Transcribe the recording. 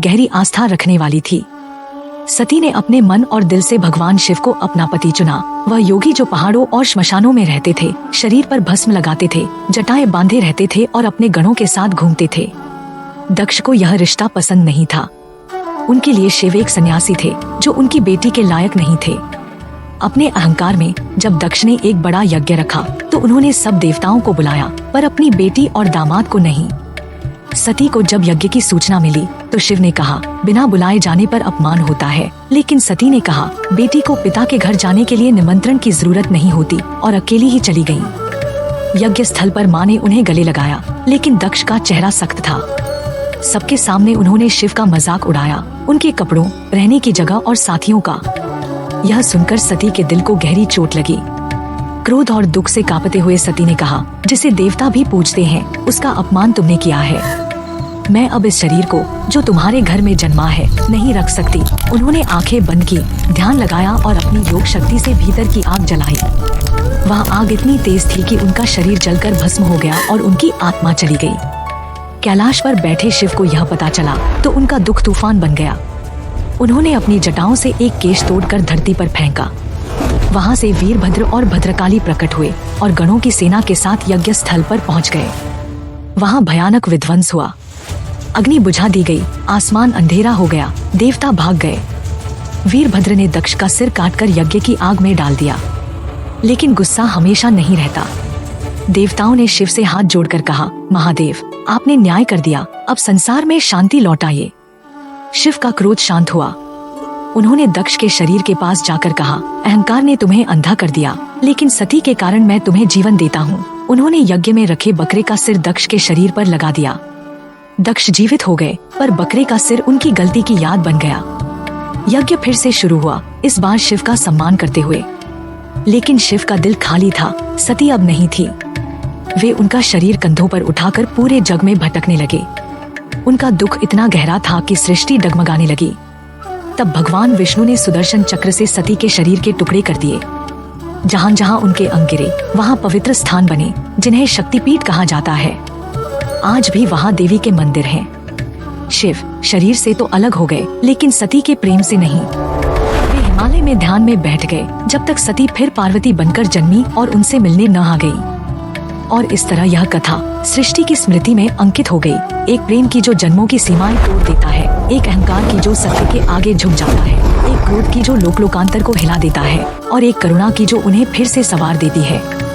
गहरी आस्था रखने वाली थी। सती ने अपने मन और दिल से भगवान शिव को अपना पति चुना। वह योगी जो पहाड़ों और श्मशानों में रहते थे, शरीर पर भस्म लगाते थे, जटाएं बांधे रहते थे और अपने गणों के साथ घूमते थे। दक्ष को यह रिश्ता पसंद नहीं था। उनके लिए शिव एक सन्यासी थे जो उनकी बेटी के लायक नहीं थे। अपने अहंकार में जब दक्ष ने एक बड़ा यज्ञ रखा तो उन्होंने सब देवताओं को बुलाया, पर अपनी बेटी और दामाद को नहीं। सती को जब यज्ञ की सूचना मिली तो शिव ने कहा, बिना बुलाए जाने पर अपमान होता है। लेकिन सती ने कहा, बेटी को पिता के घर जाने के लिए निमंत्रण की जरूरत नहीं होती, और अकेली ही चली गईं। यज्ञ स्थल पर माँ ने उन्हें गले लगाया, लेकिन दक्ष का चेहरा सख्त था। सबके सामने उन्होंने शिव का मजाक उड़ाया, उनके कपड़ों, रहने की जगह और साथियों का। यह सुनकर सती के दिल को गहरी चोट लगी। क्रोध और दुख से कांपते हुए सती ने कहा, जिसे देवता भी पूजते हैं उसका अपमान तुमने किया है। मैं अब इस शरीर को जो तुम्हारे घर में जन्मा है नहीं रख सकती। उन्होंने आंखें बंद की, ध्यान लगाया और अपनी योग शक्ति से भीतर की आग जलाई। वह आग इतनी तेज थी कि उनका शरीर जलकर भस्म हो गया और उनकी आत्मा चली गई। कैलाश पर बैठे शिव को यह पता चला तो उनका दुख तूफान बन गया। उन्होंने अपनी जटाओं से एक केश तोड़कर धरती पर फेंका। वहां से वीरभद्र और भद्रकाली प्रकट हुए और गणों की सेना के साथ यज्ञ स्थल पर पहुंच गए। वहां भयानक विध्वंस हुआ। अग्नि बुझा दी गई, आसमान अंधेरा हो गया, देवता भाग गए। वीरभद्र ने दक्ष का सिर काटकर यज्ञ की आग में डाल दिया। लेकिन गुस्सा हमेशा नहीं रहता। देवताओं ने शिव से हाथ जोड़कर कहा, महादेव, आपने न्याय कर दिया, अब संसार में शांति लौटाइए। शिव का क्रोध शांत हुआ। उन्होंने दक्ष के शरीर के पास जाकर कहा, अहंकार ने तुम्हें अंधा कर दिया, लेकिन सती के कारण मैं तुम्हें जीवन देता हूँ। उन्होंने यज्ञ में रखे बकरे का सिर दक्ष के शरीर पर लगा दिया। दक्ष जीवित हो गए, पर बकरे का सिर उनकी गलती की याद बन गया। यज्ञ फिर से शुरू हुआ, इस बार शिव का सम्मान करते हुए। लेकिन शिव का दिल खाली था, सती अब नहीं थी। वे उनका शरीर कंधों पर उठाकर पूरे जग में भटकने लगे। उनका दुख इतना गहरा था कि सृष्टि डगमगाने लगी। तब भगवान विष्णु ने सुदर्शन चक्र से सती के शरीर के टुकड़े कर दिए। जहाँ जहाँ उनके अंग गिरे वहाँ पवित्र स्थान बने, जिन्हें शक्तिपीठ कहा जाता है। आज भी वहाँ देवी के मंदिर हैं। शिव शरीर से तो अलग हो गए, लेकिन सती के प्रेम से नहीं। वे हिमालय में ध्यान में बैठ गए, जब तक सती फिर पार्वती बनकर जन्मी और उनसे मिलने न आ गई। और इस तरह यह कथा सृष्टि की स्मृति में अंकित हो गई। एक प्रेम की जो जन्मों की सीमाएं तोड़ देता है, एक अहंकार की जो सत्य के आगे झुक जाता है, एक क्रोध की जो लोक लोकांतर को हिला देता है, और एक करुणा की जो उन्हें फिर से संवार देती है।